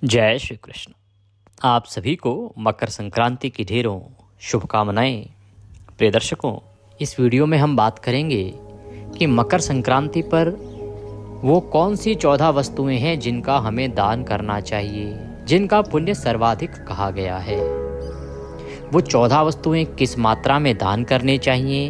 जय श्री कृष्ण। आप सभी को मकर संक्रांति की ढेरों शुभकामनाएं। प्रिय दर्शकों, इस वीडियो में हम बात करेंगे कि मकर संक्रांति पर वो कौन सी 14 वस्तुएं हैं जिनका हमें दान करना चाहिए, जिनका पुण्य सर्वाधिक कहा गया है। वो 14 वस्तुएं किस मात्रा में दान करने चाहिए,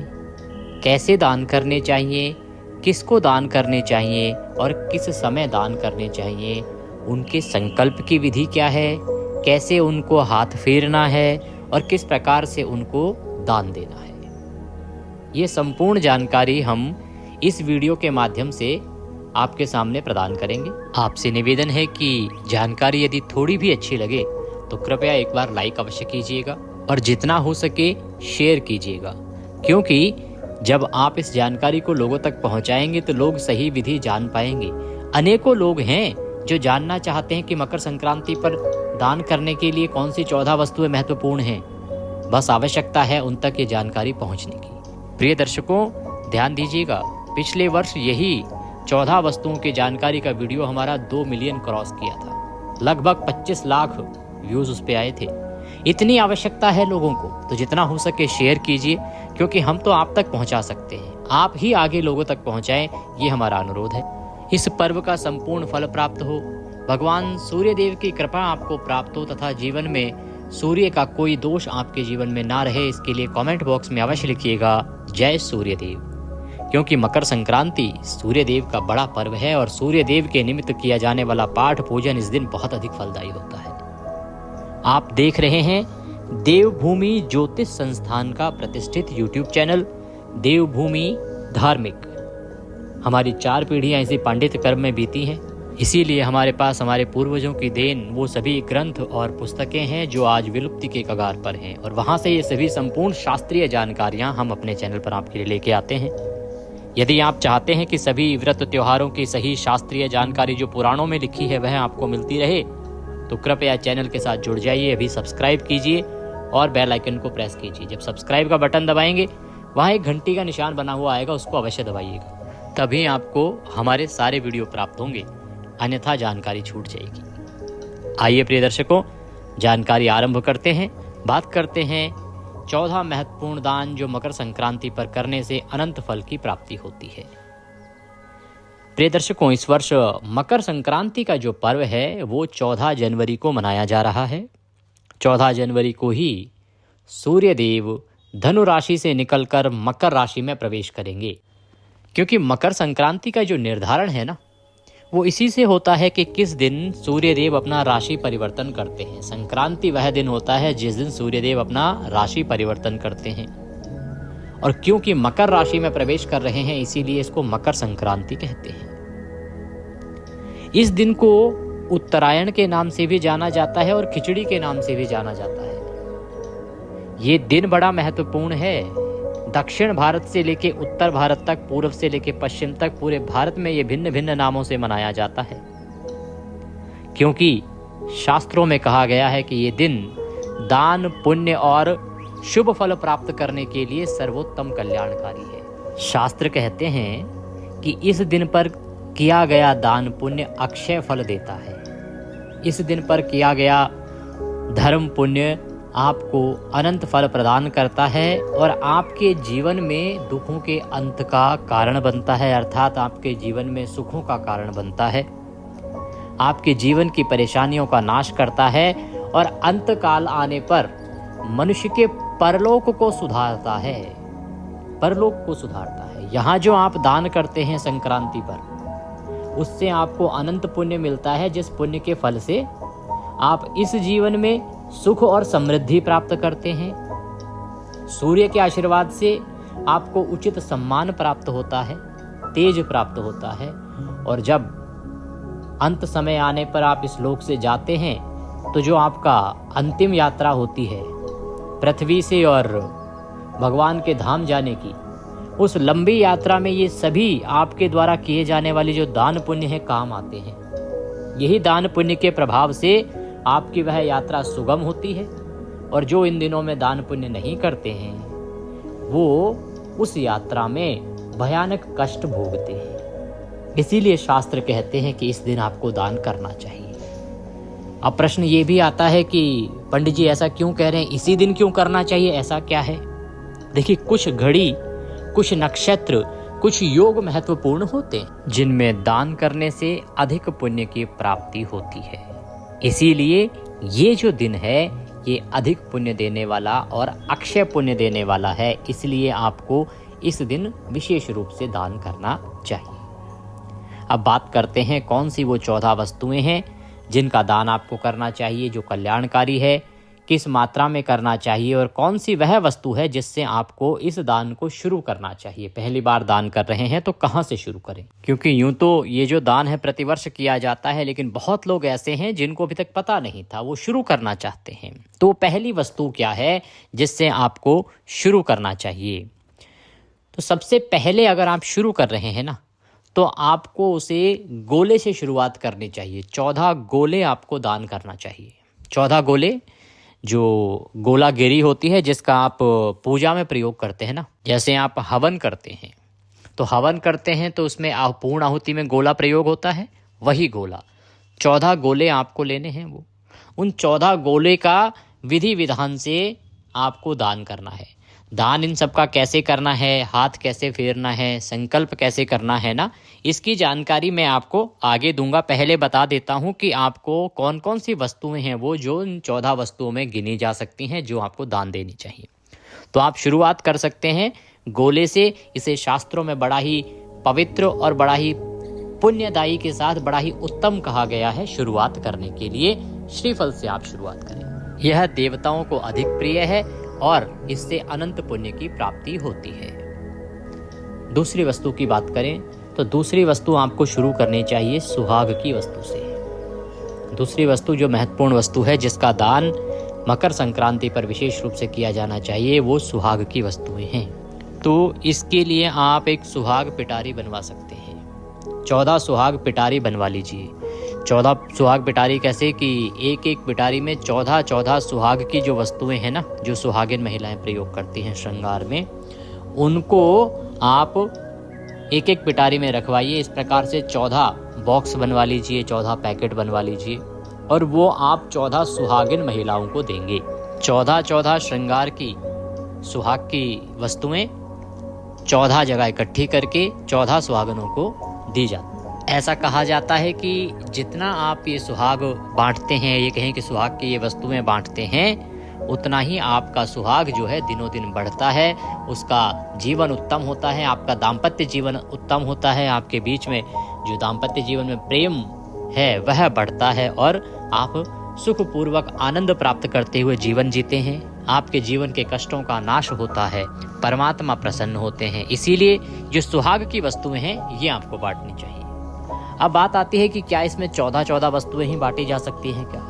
कैसे दान करने चाहिए, किसको दान करने चाहिए और किस समय दान करने चाहिए, उनके संकल्प की विधि क्या है, कैसे उनको हाथ फेरना है और किस प्रकार से उनको दान देना है। ये संपूर्ण जानकारी हम इस वीडियो के माध्यम से आपके सामने प्रदान करेंगे। आपसे निवेदन है कि जानकारी यदि थोड़ी भी अच्छी लगे तो कृपया एक बार लाइक अवश्य कीजिएगा और जितना हो सके शेयर कीजिएगा, क्योंकि जब आप इस जानकारी को लोगों तक पहुंचाएंगे तो लोग सही विधि जान पाएंगे। अनेकों लोग हैं जो जानना चाहते हैं कि मकर संक्रांति पर दान करने के लिए कौन सी 14 वस्तुएं महत्वपूर्ण हैं। बस आवश्यकता है उन तक ये जानकारी पहुंचने की। प्रिय दर्शकों, ध्यान दीजिएगा, पिछले वर्ष यही 14 वस्तुओं की जानकारी का वीडियो हमारा 2 मिलियन क्रॉस किया था। लगभग 25 लाख व्यूज उस पे आए थे। इतनी आवश्यकता है लोगों को, तो जितना हो सके शेयर कीजिए, क्योंकि हम तो आप तक पहुंचा सकते हैं, आप ही आगे लोगों तक पहुंचाएं, ये हमारा अनुरोध है। इस पर्व का संपूर्ण फल प्राप्त हो, भगवान सूर्य देव की कृपा आपको प्राप्त हो तथा जीवन में सूर्य का कोई दोष आपके जीवन में ना रहे, इसके लिए कमेंट बॉक्स में अवश्य लिखिएगा जय सूर्य देव, क्योंकि मकर संक्रांति सूर्य देव का बड़ा पर्व है और सूर्य देव के निमित्त किया जाने वाला पाठ पूजन इस दिन बहुत अधिक फलदायी होता है। आप देख रहे हैं देवभूमि ज्योतिष संस्थान का प्रतिष्ठित यूट्यूब चैनल देवभूमि धार्मिक। हमारी 4 पीढ़ियां इसी पांडित्य कर्म में बीती हैं, इसीलिए हमारे पास हमारे पूर्वजों की देन वो सभी ग्रंथ और पुस्तकें हैं जो आज विलुप्ति के कगार पर हैं, और वहां से ये सभी संपूर्ण शास्त्रीय जानकारियां हम अपने चैनल पर आपके लिए लेके आते हैं। यदि आप चाहते हैं कि सभी व्रत त्योहारों की सही शास्त्रीय जानकारी जो पुराणों में लिखी है वह आपको मिलती रहे, तो कृपया चैनल के साथ जुड़ जाइए। अभी सब्सक्राइब कीजिए और बेल आइकन को प्रेस कीजिए। जब सब्सक्राइब का बटन दबाएंगे वहाँ एक घंटी का निशान बना हुआ आएगा, उसको अवश्य दबाइएगा, तभी आपको हमारे सारे वीडियो प्राप्त होंगे, अन्यथा जानकारी छूट जाएगी। आइए प्रिय दर्शकों, जानकारी आरंभ करते हैं। बात करते हैं 14 महत्वपूर्ण दान जो मकर संक्रांति पर करने से अनंत फल की प्राप्ति होती है। प्रिय दर्शकों, इस वर्ष मकर संक्रांति का जो पर्व है वो 14 जनवरी को मनाया जा रहा है। 14 जनवरी को ही सूर्य देव धनु राशि से निकलकर मकर राशि में प्रवेश करेंगे, क्योंकि मकर संक्रांति का जो निर्धारण है ना, वो इसी से होता है कि किस दिन सूर्य देव अपना राशि परिवर्तन करते हैं। संक्रांति वह दिन होता है जिस दिन सूर्य देव अपना राशि परिवर्तन करते हैं, और क्योंकि मकर राशि में प्रवेश कर रहे हैं इसीलिए इसको मकर संक्रांति कहते हैं। इस दिन को उत्तरायण के नाम से भी जाना जाता है और खिचड़ी के नाम से भी जाना जाता है। ये दिन बड़ा महत्वपूर्ण है। दक्षिण भारत से लेके उत्तर भारत तक, पूर्व से लेके पश्चिम तक पूरे भारत में ये भिन्न भिन्न नामों से मनाया जाता है, क्योंकि शास्त्रों में कहा गया है कि ये दिन दान, पुण्य और शुभ फल प्राप्त करने के लिए सर्वोत्तम कल्याणकारी है। शास्त्र कहते हैं कि इस दिन पर किया गया दान पुण्य अक्षय फल देता है। इस दिन पर किया गया धर्म पुण्य आपको अनंत फल प्रदान करता है और आपके जीवन में दुखों के अंत का कारण बनता है, अर्थात आपके जीवन में सुखों का कारण बनता है, आपके जीवन की परेशानियों का नाश करता है और अंत काल आने पर मनुष्य के परलोक को सुधारता है। परलोक को सुधारता है। यहाँ जो आप दान करते हैं संक्रांति पर, उससे आपको अनंत पुण्य मिलता है, जिस पुण्य के फल से आप इस जीवन में सुख और समृद्धि प्राप्त करते हैं। सूर्य के आशीर्वाद से आपको उचित सम्मान प्राप्त होता है, तेज प्राप्त होता है, और जब अंत समय आने पर आप इस लोक से जाते हैं तो जो आपका अंतिम यात्रा होती है पृथ्वी से और भगवान के धाम जाने की, उस लंबी यात्रा में ये सभी आपके द्वारा किए जाने वाले जो दान पुण्य है काम आते हैं। यही दान पुण्य के प्रभाव से आपकी वह यात्रा सुगम होती है, और जो इन दिनों में दान पुण्य नहीं करते हैं वो उस यात्रा में भयानक कष्ट भोगते हैं। इसीलिए शास्त्र कहते हैं कि इस दिन आपको दान करना चाहिए। अब प्रश्न ये भी आता है कि पंडित जी ऐसा क्यों कह रहे हैं, इसी दिन क्यों करना चाहिए, ऐसा क्या है? देखिए, कुछ घड़ी, कुछ नक्षत्र, कुछ योग महत्वपूर्ण होते हैं जिनमें दान करने से अधिक पुण्य की प्राप्ति होती है। इसीलिए ये जो दिन है ये अधिक पुण्य देने वाला और अक्षय पुण्य देने वाला है, इसलिए आपको इस दिन विशेष रूप से दान करना चाहिए। अब बात करते हैं कौन सी वो 14 वस्तुएं हैं जिनका दान आपको करना चाहिए, जो कल्याणकारी है, किस मात्रा में करना चाहिए और कौन सी वह वस्तु है जिससे आपको इस दान को शुरू करना चाहिए। पहली बार दान कर रहे हैं तो कहाँ से शुरू करें, क्योंकि यूं तो ये जो दान है प्रतिवर्ष किया जाता है, लेकिन बहुत लोग ऐसे हैं जिनको अभी तक पता नहीं था, वो शुरू करना चाहते हैं। तो पहली वस्तु क्या है जिससे आपको शुरू करना चाहिए? तो सबसे पहले अगर आप शुरू कर रहे हैं ना, तो आपको उसे गोले से शुरुआत करनी चाहिए। 14 गोले आपको दान करना चाहिए। 14 गोले, जो गोला गिरी होती है जिसका आप पूजा में प्रयोग करते हैं ना, जैसे आप हवन करते हैं तो हवन करते हैं तो उसमें पूर्ण आहुति में गोला प्रयोग होता है, वही गोला 14 गोले आपको लेने हैं। वो उन 14 गोले का विधि विधान से आपको दान करना है। दान इन सब का कैसे करना है, हाथ कैसे फेरना है, संकल्प कैसे करना है ना, इसकी जानकारी मैं आपको आगे दूंगा। पहले बता देता हूं कि आपको कौन कौन सी वस्तुएं हैं वो जो इन 14 वस्तुओं में गिनी जा सकती हैं जो आपको दान देनी चाहिए। तो आप शुरुआत कर सकते हैं गोले से। इसे शास्त्रों में बड़ा ही पवित्र और बड़ा ही पुण्यदायी के साथ बड़ा ही उत्तम कहा गया है शुरुआत करने के लिए। श्रीफल से आप शुरुआत करें। यह देवताओं को अधिक प्रिय है और इससे अनंत पुण्य की प्राप्ति होती है। दूसरी वस्तु की बात करें तो दूसरी वस्तु आपको शुरू करनी चाहिए सुहाग की वस्तु से। दूसरी वस्तु जो महत्वपूर्ण वस्तु है जिसका दान मकर संक्रांति पर विशेष रूप से किया जाना चाहिए, वो सुहाग की वस्तुएं हैं। तो इसके लिए आप एक सुहाग पिटारी बनवा सकते हैं। 14 सुहाग पिटारी बनवा लीजिए। 14 सुहाग पिटारी कैसे कि एक एक पिटारी में 14 सुहाग की जो वस्तुएं हैं ना, जो सुहागिन महिलाएं प्रयोग करती हैं श्रृंगार में, उनको आप एक एक पिटारी में रखवाइए। इस प्रकार से 14 बॉक्स बनवा लीजिए, 14 पैकेट बनवा लीजिए और वो आप 14 सुहागिन महिलाओं को देंगे। 14 श्रृंगार की सुहाग की वस्तुएं 14 जगह इकट्ठी करके 14 सुहागनों को दी जाती। ऐसा कहा जाता है कि जितना आप ये सुहाग बांटते हैं, ये कहें कि सुहाग की ये वस्तुएं बांटते हैं, उतना ही आपका सुहाग जो है दिनों दिन बढ़ता है, उसका जीवन उत्तम होता है, आपका दाम्पत्य जीवन उत्तम होता है, आपके बीच में जो दाम्पत्य जीवन में प्रेम है वह बढ़ता है और आप सुखपूर्वक आनंद प्राप्त करते हुए जीवन जीते हैं। आपके जीवन के कष्टों का नाश होता है, परमात्मा प्रसन्न होते हैं। इसीलिए जो सुहाग की वस्तुएं हैं ये आपको बांटनी चाहिए। अब बात आती है कि क्या इसमें 14 वस्तुएं ही बांटी जा सकती हैं क्या?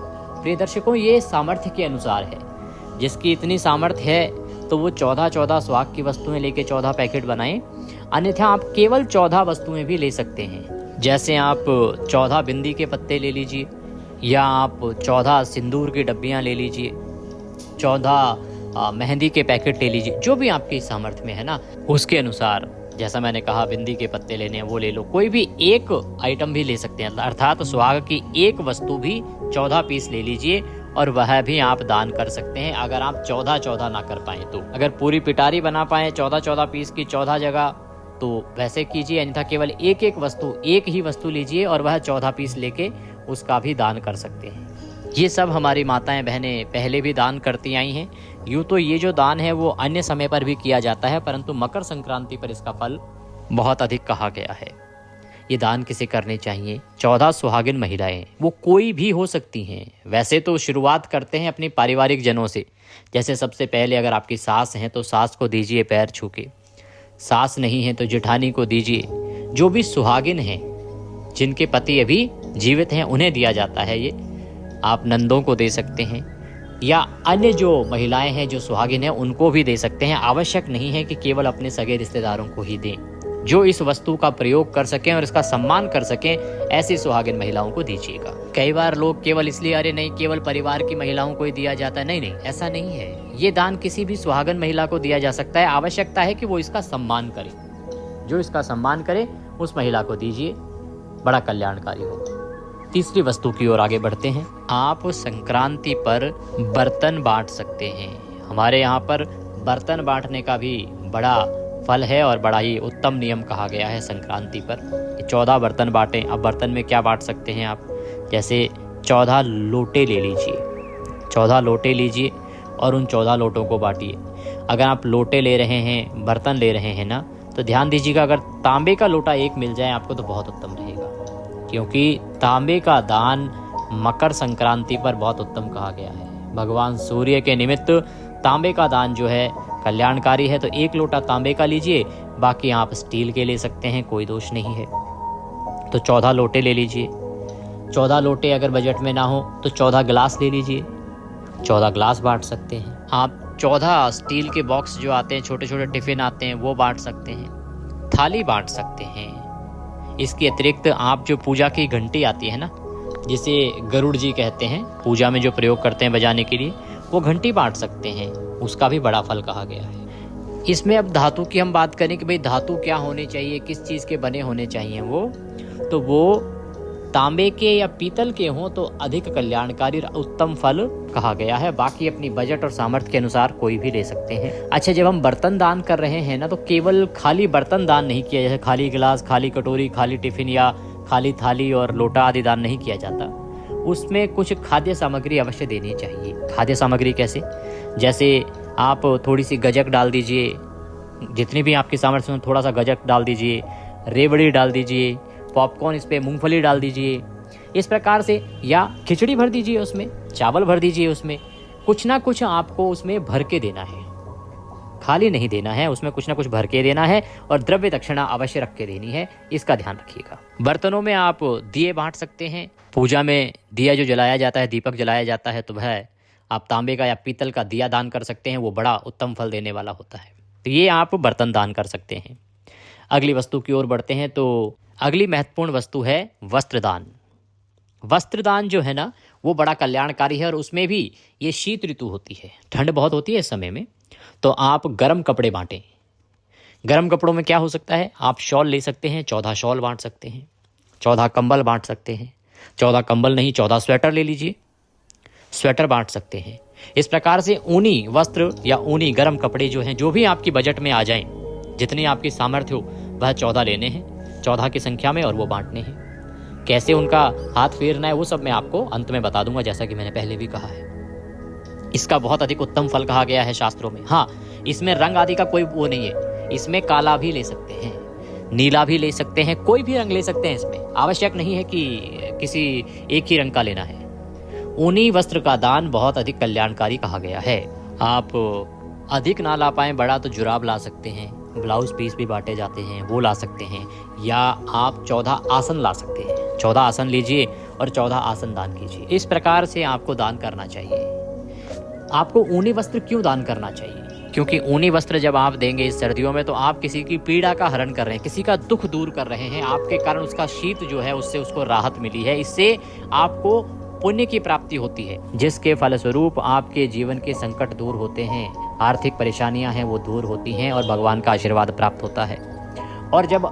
प्रिय दर्शकों, ये सामर्थ्य के अनुसार है। जिसकी इतनी सामर्थ्य है तो वो 14 सुहाग की वस्तुएं लेके 14 पैकेट बनाएं। अन्यथा आप केवल 14 वस्तुएं भी ले सकते हैं। जैसे आप 14 बिंदी के पत्ते ले लीजिए, या आप 14 सिंदूर की डब्बियां ले लीजिए, 14 मेहंदी के पैकेट ले लीजिए, जो भी आपकी सामर्थ्य में है ना उसके अनुसार। जैसा मैंने कहा बिंदी के पत्ते लेने हैं वो ले लो, कोई भी एक आइटम भी ले सकते हैं, अर्थात सुहाग की एक वस्तु भी 14 पीस ले लीजिए और वह भी आप दान कर सकते हैं। अगर आप 14 ना कर पाए तो, अगर पूरी पिटारी बना पाए 14 पीस की 14 जगह तो वैसे कीजिए, अन्यथा केवल एक ही वस्तु लीजिए और वह 14 पीस लेके उसका भी दान कर सकते हैं। ये सब हमारी माताएं बहनें पहले भी दान करती आई हैं। यूँ तो ये जो दान है वो अन्य समय पर भी किया जाता है, परंतु मकर संक्रांति पर इसका फल बहुत अधिक कहा गया है। ये दान किसे करने चाहिए? 14 सुहागिन महिलाएं, वो कोई भी हो सकती हैं। वैसे तो शुरुआत करते हैं अपनी पारिवारिक जनों से। जैसे सबसे पहले अगर आपकी सास हैं तो सास को दीजिए पैर छू के, सास नहीं है तो जेठानी को दीजिए। जो भी सुहागिन हैं, जिनके पति अभी जीवित हैं, उन्हें दिया जाता है। ये आप नंदों को दे सकते हैं या अन्य जो महिलाएं हैं जो सुहागिन हैं उनको भी दे सकते हैं। आवश्यक नहीं है कि केवल अपने सगे रिश्तेदारों को ही दें। जो इस वस्तु का प्रयोग कर सकें और इसका सम्मान कर सकें, ऐसी सुहागिन महिलाओं को दीजिएगा। कई बार लोग केवल इसलिए अरे नहीं केवल परिवार की महिलाओं को ही दिया जाता है, नहीं, ऐसा नहीं है। ये दान किसी भी सुहागिन महिला को दिया जा सकता है। आवश्यकता है कि वो इसका सम्मान करे। जो इसका सम्मान करे उस महिला को दीजिए, बड़ा कल्याणकारी होगा। तीसरी वस्तु की ओर आगे बढ़ते हैं। आप संक्रांति पर बर्तन बांट सकते हैं। हमारे यहाँ पर बर्तन बांटने का भी बड़ा फल है और बड़ा ही उत्तम नियम कहा गया है संक्रांति पर। 14 बर्तन बांटें। अब बर्तन में क्या बांट सकते हैं आप, जैसे 14 लोटे ले लीजिए, 14 लोटे लीजिए और उन 14 लोटों को बांटिए। अगर आप लोटे ले रहे हैं, बर्तन ले रहे हैं ना, तो ध्यान दीजिएगा, अगर तांबे का लोटा एक मिल जाए आपको तो बहुत उत्तम रहेगा, क्योंकि तांबे का दान मकर संक्रांति पर बहुत उत्तम कहा गया है। भगवान सूर्य के निमित्त तांबे का दान जो है कल्याणकारी है। तो 1 लोटा तांबे का लीजिए, बाकी आप स्टील के ले सकते हैं, कोई दोष नहीं है। तो 14 लोटे ले लीजिए। 14 लोटे अगर बजट में ना हो तो 14 गिलास ले लीजिए, 14 गिलास बांट सकते हैं आप। 14 स्टील के बॉक्स जो आते हैं, छोटे छोटे टिफिन आते हैं, वो बांट सकते हैं। थाली बांट सकते हैं। इसके अतिरिक्त आप जो पूजा की घंटी आती है ना, जिसे गरुड़ जी कहते हैं, पूजा में जो प्रयोग करते हैं बजाने के लिए, वो घंटी बांट सकते हैं। उसका भी बड़ा फल कहा गया है। इसमें अब धातु की हम बात करें कि भाई धातु क्या होने चाहिए, किस चीज़ के बने होने चाहिए, वो तांबे के या पीतल के हों तो अधिक कल्याणकारी और उत्तम फल कहा गया है। बाकी अपनी बजट और सामर्थ्य के अनुसार कोई भी ले सकते हैं। अच्छा, जब हम बर्तन दान कर रहे हैं ना, तो केवल खाली बर्तन दान नहीं किया जाता, खाली गिलास, खाली कटोरी, खाली टिफिन या खाली थाली और लोटा आदि दान नहीं किया जाता। उसमें कुछ खाद्य सामग्री अवश्य देनी चाहिए। खाद्य सामग्री कैसे, जैसे आप थोड़ी सी गज्जक डाल दीजिए, जितनी भी आपकी सामर्थ्य में थोड़ा सा गज्जक डाल दीजिए, रेवड़ी डाल दीजिए, पॉपकॉर्न इस पे मूंगफली डाल दीजिए, इस प्रकार से, या खिचड़ी भर दीजिए, उसमें चावल भर दीजिए, उसमें कुछ ना कुछ आपको उसमें भर के देना है, खाली नहीं देना है, उसमें कुछ ना कुछ भर के देना है और द्रव्य दक्षिणा अवश्य रख के देनी है, इसका ध्यान रखिएगा। बर्तनों में आप दिए बांट सकते हैं। पूजा में दिया जो जलाया जाता है, दीपक जलाया जाता है, तो वह आप तांबे का या पीतल का दिया दान कर सकते हैं, वो बड़ा उत्तम फल देने वाला होता है। तो ये आप बर्तन दान कर सकते हैं। अगली वस्तु की ओर बढ़ते हैं। तो अगली महत्वपूर्ण वस्तु है वस्त्रदान। वस्त्रदान जो है ना, वो बड़ा कल्याणकारी है और उसमें भी ये शीत ऋतु होती है, ठंड बहुत होती है इस समय में, तो आप गर्म कपड़े बांटें। गर्म कपड़ों में क्या हो सकता है, आप शॉल ले सकते हैं, 14 शॉल बांट सकते हैं, 14 कंबल बांट सकते हैं, 14 कंबल नहीं 14 स्वेटर ले लीजिए, स्वेटर बांट सकते हैं। इस प्रकार से ऊनी वस्त्र या ऊनी गर्म कपड़े जो हैं, जो भी आपकी बजट में आ जाएं, जितनी आपकी सामर्थ्य हो, वह 14 लेने हैं, 14 की संख्या में, और वो बांटने हैं। कैसे उनका हाथ फेरना है वो सब मैं आपको अंत में बता दूंगा, जैसा कि मैंने पहले भी कहा है। इसका बहुत अधिक उत्तम फल कहा गया है शास्त्रों में। हाँ, इसमें रंग आदि का कोई वो नहीं है, इसमें काला भी ले सकते हैं, नीला भी ले सकते हैं, कोई भी रंग ले सकते हैं। इसमें आवश्यक नहीं है कि किसी एक ही रंग का लेना है। ऊनी वस्त्र का दान बहुत अधिक कल्याणकारी कहा गया है। आप अधिक ना ला पाएं बड़ा तो जुराब ला सकते हैं, ब्लाउज पीस भी बांटे जाते हैं, वो ला सकते हैं, या आप 14 आसन ला सकते हैं। 14 आसन लीजिए और 14 आसन दान कीजिए। इस प्रकार से आपको दान करना चाहिए। आपको ऊनी वस्त्र क्यों दान करना चाहिए, क्योंकि ऊनी वस्त्र जब आप देंगे इस सर्दियों में, तो आप किसी की पीड़ा का हरण कर रहे हैं, किसी का दुख दूर कर रहे हैं। आपके कारण उसका शीत जो है, उससे उसको राहत मिली है, इससे आपको पुण्य की प्राप्ति होती है, जिसके फलस्वरूप आपके जीवन के संकट दूर होते हैं, आर्थिक परेशानियां हैं वो दूर होती हैं और भगवान का आशीर्वाद प्राप्त होता है। और जब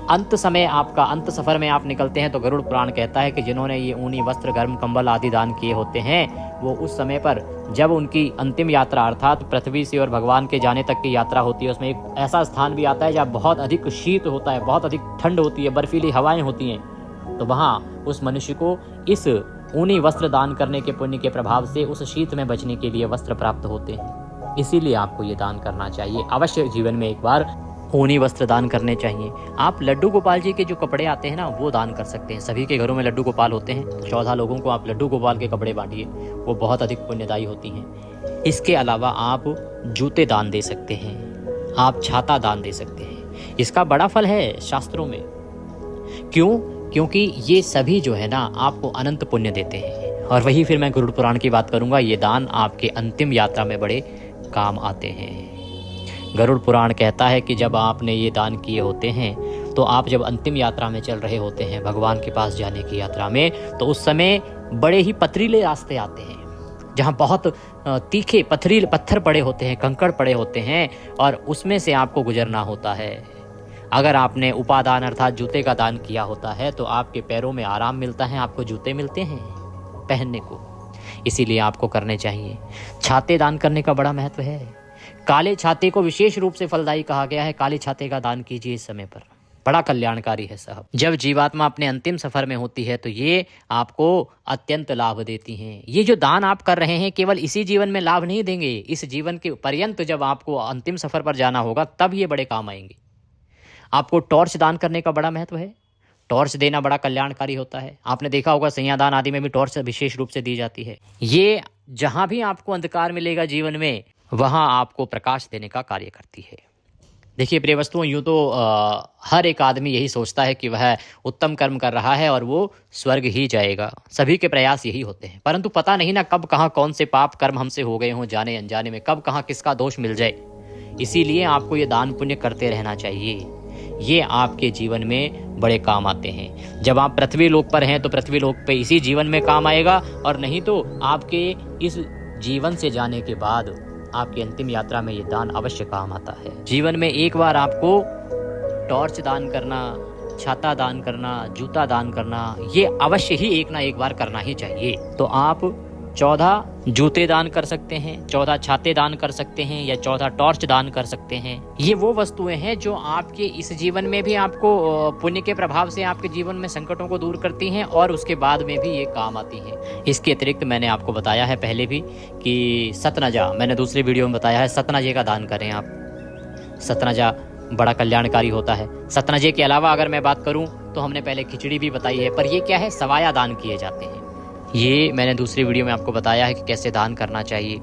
अंत समय आपका, अंत सफर में आप निकलते हैं, तो गरुड़ पुराण कहता है कि जिन्होंने ये ऊनी वस्त्र, गर्म कंबल आदि दान किए होते हैं, वो उस समय पर जब उनकी अंतिम यात्रा अर्थात पृथ्वी से और भगवान के जाने तक की यात्रा होती है, उसमें एक ऐसा स्थान भी आता है जहाँ बहुत अधिक शीत होता है, बहुत अधिक ठंड होती है, बर्फीली हवाएं होती हैं, तो वहाँ उस मनुष्य को इस ऊनी वस्त्र दान करने के पुण्य के प्रभाव से उस शीत में बचने के लिए वस्त्र प्राप्त होते हैं। इसीलिए आपको ये दान करना चाहिए। अवश्य जीवन में एक बार ऊनी वस्त्र दान करने चाहिए। आप लड्डू गोपाल जी के जो कपड़े आते हैं ना, वो दान कर सकते हैं। सभी के घरों में लड्डू गोपाल होते हैं। 14 लोगों को आप लड्डू गोपाल के कपड़े बांटिए, वो बहुत अधिक पुण्यदायी होती हैं। इसके अलावा आप जूते दान दे सकते हैं, आप छाता दान दे सकते हैं। इसका बड़ा फल है शास्त्रों में। क्यों? क्योंकि ये सभी जो है ना, आपको अनंत पुण्य देते हैं। और वही फिर मैं गरुड़ पुराण की बात करूंगा, ये दान आपके अंतिम यात्रा में बड़े काम आते हैं। गरुड़ पुराण कहता है कि जब आपने ये दान किए होते हैं, तो आप जब अंतिम यात्रा में चल रहे होते हैं, भगवान के पास जाने की यात्रा में, तो उस समय बड़े ही पथरीले रास्ते आते हैं, जहाँ बहुत तीखे पत्थर पड़े होते हैं, कंकड़ पड़े होते हैं, और उसमें से आपको गुजरना होता है। अगर आपने उपादान अर्थात जूते का दान किया होता है तो आपके पैरों में आराम मिलता है, आपको जूते मिलते हैं पहनने को, इसीलिए आपको करने चाहिए। छाते दान करने का बड़ा महत्व है। काले छाते को विशेष रूप से फलदायी कहा गया है। काले छाते का दान कीजिए इस समय पर, बड़ा कल्याणकारी है साहब। जब जीवात्मा अपने अंतिम सफर में होती है तो ये आपको अत्यंत लाभ देती हैं। ये जो दान आप कर रहे हैं केवल इसी जीवन में लाभ नहीं देंगे, इस जीवन के पर्यंत जब आपको अंतिम सफर पर जाना होगा तब ये बड़े काम आएंगे। आपको टॉर्च दान करने का बड़ा महत्व है। टॉर्च देना बड़ा कल्याणकारी होता है। आपने देखा होगा संध्यादान आदि में भी टॉर्च विशेष रूप से दी जाती है। ये जहां भी आपको अंधकार मिलेगा जीवन में, वहां आपको प्रकाश देने का कार्य करती है। देखिए प्रिय वस्तुओं, यूँ तो हर एक आदमी यही सोचता है कि वह उत्तम कर्म कर रहा है और वो स्वर्ग ही जाएगा। सभी के प्रयास यही होते हैं, परंतु पता नहीं ना कब कहाँ कौन से पाप कर्म हमसे हो गए हों, जाने अनजाने में कब कहाँ किसका दोष मिल जाए। इसीलिए आपको ये दान पुण्य करते रहना चाहिए। ये आपके जीवन में बड़े काम आते हैं। जब आप पृथ्वी लोक पर हैं तो पृथ्वी लोक पे इसी जीवन में काम आएगा, और नहीं तो आपके इस जीवन से जाने के बाद आपकी अंतिम यात्रा में ये दान अवश्य काम आता है। जीवन में एक बार आपको टॉर्च दान करना, छाता दान करना, जूता दान करना, ये अवश्य ही एक ना एक बार करना ही चाहिए। तो आप 14 जूते दान कर सकते हैं, 14 छाते दान कर सकते हैं, या 14 टॉर्च दान कर सकते हैं। ये वो वस्तुएं हैं जो आपके इस जीवन में भी आपको पुण्य के प्रभाव से आपके जीवन में संकटों को दूर करती हैं और उसके बाद में भी ये काम आती हैं। इसके अतिरिक्त मैंने आपको बताया है पहले भी कि सतनजा, मैंने दूसरे वीडियो में बताया है, सतनजे का दान करें आप। सतनजा बड़ा कल्याणकारी होता है। सतनजे के अलावा अगर मैं बात करूं तो हमने पहले खिचड़ी भी बताई है, पर ये क्या है, सवाया दान किए जाते हैं। ये मैंने दूसरी वीडियो में आपको बताया है कि कैसे दान करना चाहिए।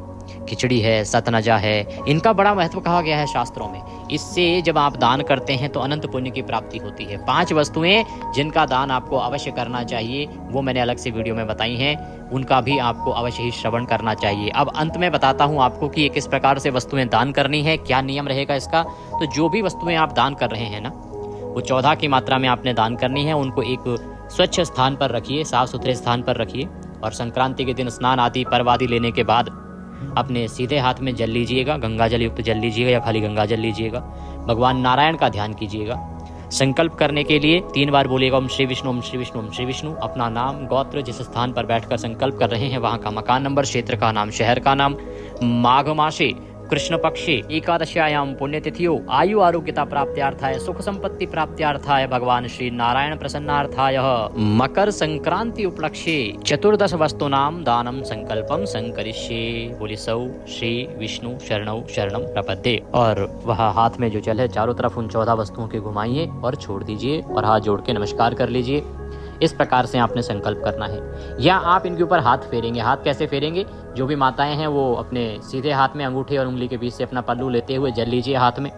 खिचड़ी है, सतनजा है, इनका बड़ा महत्व कहा गया है शास्त्रों में। इससे जब आप दान करते हैं तो अनंत पुण्य की प्राप्ति होती है। 5 वस्तुएं जिनका दान आपको अवश्य करना चाहिए, वो मैंने अलग से वीडियो में बताई हैं, उनका भी आपको अवश्य ही श्रवण करना चाहिए। अब अंत में बताता हूँ आपको कि ये किस प्रकार से वस्तुएं दान करनी है, क्या नियम रहेगा इसका। तो जो भी वस्तुएं आप दान कर रहे हैं ना, वो 14 की मात्रा में आपने दान करनी है। उनको एक स्वच्छ स्थान पर रखिए, साफ सुथरे स्थान पर रखिए, और संक्रांति के दिन स्नान आदि पर्व आदि लेने के बाद अपने सीधे हाथ में जल लीजिएगा, गंगा जल युक्त जल लीजिएगा या खाली गंगा जल लीजिएगा। भगवान नारायण का ध्यान कीजिएगा। संकल्प करने के लिए 3 बार बोलिएगा ओम श्री विष्णु, ओम श्री विष्णु, ओम श्री विष्णु। अपना नाम, गोत्र, जिस स्थान पर बैठकर संकल्प कर रहे हैं वहां का मकान नंबर, क्षेत्र का नाम, शहर का नाम, माघ मासे कृष्ण पक्षे एकादश्यायां पुण्यतिथियो आयु आरोग्यता प्राप्त्यार्थाय सुख संपत्ति प्राप्त्यार्थाय भगवान श्री नारायण प्रसन्नार्थाय मकर संक्रांति उपलक्ष्ये 14 वस्तूनां दानम संकल्पम संकरिष्ये। बोले सौ श्री विष्णु शरणौ शरणम प्रपद्ये। और वह हाथ में जो जल है चारों तरफ उन 14 वस्तुओं के घुमाइए और छोड़ दीजिए और हाथ जोड़ के नमस्कार कर लीजिए। इस प्रकार से आपने संकल्प करना है। या आप इनके ऊपर हाथ फेरेंगे। हाथ कैसे फेरेंगे? जो भी माताएं हैं वो अपने सीधे हाथ में अंगूठे और उंगली के बीच से अपना पल्लू लेते हुए जल लीजिए हाथ में।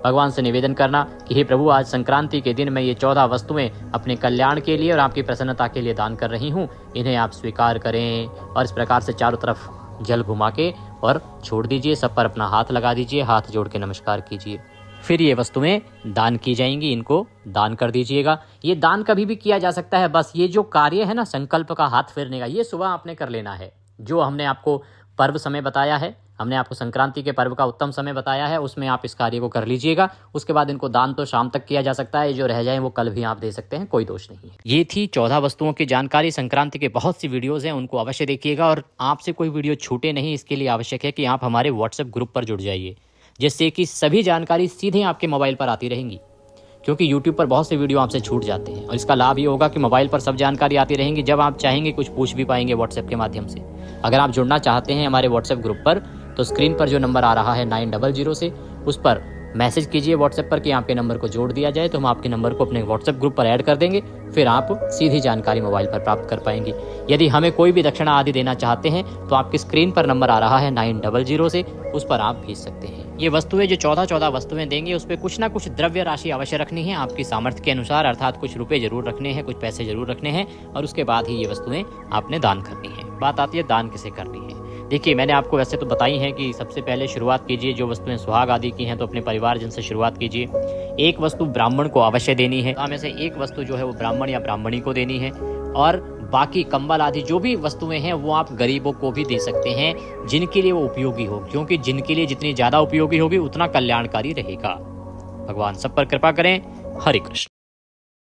भगवान से निवेदन करना कि हे प्रभु, आज संक्रांति के दिन मैं ये 14 वस्तुएं अपने कल्याण के लिए और आपकी प्रसन्नता के लिए दान कर रही हूँ, इन्हें आप स्वीकार करें। और इस प्रकार से चारों तरफ जल घुमा के और छोड़ दीजिए। सब पर अपना हाथ लगा दीजिए, हाथ जोड़ के नमस्कार कीजिए। फिर ये वस्तुएं दान की जाएंगी, इनको दान कर दीजिएगा। ये दान कभी भी किया जा सकता है। बस ये जो कार्य है ना संकल्प का, हाथ फेरने का, ये सुबह आपने कर लेना है। जो हमने आपको पर्व समय बताया है, हमने आपको संक्रांति के पर्व का उत्तम समय बताया है, उसमें आप इस कार्य को कर लीजिएगा। उसके बाद इनको दान तो शाम तक किया जा सकता है, जो रह जाए वो कल भी आप दे सकते हैं, कोई दोष नहीं है। ये थी 14 वस्तुओं की जानकारी। संक्रांति के बहुत सी वीडियोज़ हैं, उनको अवश्य देखिएगा। और आपसे कोई वीडियो छूटे नहीं, इसके लिए आवश्यक है कि आप हमारे व्हाट्सएप ग्रुप पर जुड़ जाइए, जिससे कि सभी जानकारी सीधे आपके मोबाइल पर आती रहेंगी। क्योंकि YouTube पर बहुत से वीडियो आपसे छूट जाते हैं, और इसका लाभ ये होगा कि मोबाइल पर सब जानकारी आती रहेंगी। जब आप चाहेंगे कुछ पूछ भी पाएंगे व्हाट्सएप के माध्यम से। अगर आप जुड़ना चाहते हैं हमारे व्हाट्सएप ग्रुप पर, तो स्क्रीन पर जो नंबर आ रहा है 900 से, उस पर मैसेज कीजिए व्हाट्सएप पर कि आपके नंबर को जोड़ दिया जाए, तो हम आपके नंबर को अपने व्हाट्सएप ग्रुप पर ऐड कर देंगे। फिर आप सीधी जानकारी मोबाइल पर प्राप्त कर पाएंगे। यदि हमें कोई भी दक्षिणा आदि देना चाहते हैं तो आपकी स्क्रीन पर नंबर आ रहा है 900 से, उस पर आप भेज सकते हैं। ये वस्तुएं जो 14 वस्तुएं देंगे, उस पर कुछ ना कुछ द्रव्य राशि अवश्य रखनी है आपकी सामर्थ्य के अनुसार, अर्थात कुछ रुपए जरूर रखने हैं, कुछ पैसे जरूर रखने हैं, और उसके बाद ही ये वस्तुएं आपने दान करनी है। बात आती है दान किसे करनी है। देखिए, मैंने आपको वैसे तो बताई हैं कि सबसे पहले शुरुआत कीजिए, जो वस्तुएं सुहाग आदि की हैं तो अपने परिवारजन से शुरुआत कीजिए। एक वस्तु ब्राह्मण को अवश्य देनी है, में से एक वस्तु जो है वो ब्राह्मण या ब्राह्मणी को देनी है। और बाकी कंबल आदि जो भी वस्तुएं हैं वो आप गरीबों को भी दे सकते हैं, जिनके लिए वो उपयोगी हो, क्योंकि जिनके लिए जितनी ज़्यादा उपयोगी होगी उतना कल्याणकारी रहेगा। भगवान सब पर कृपा करें। हरे कृष्ण।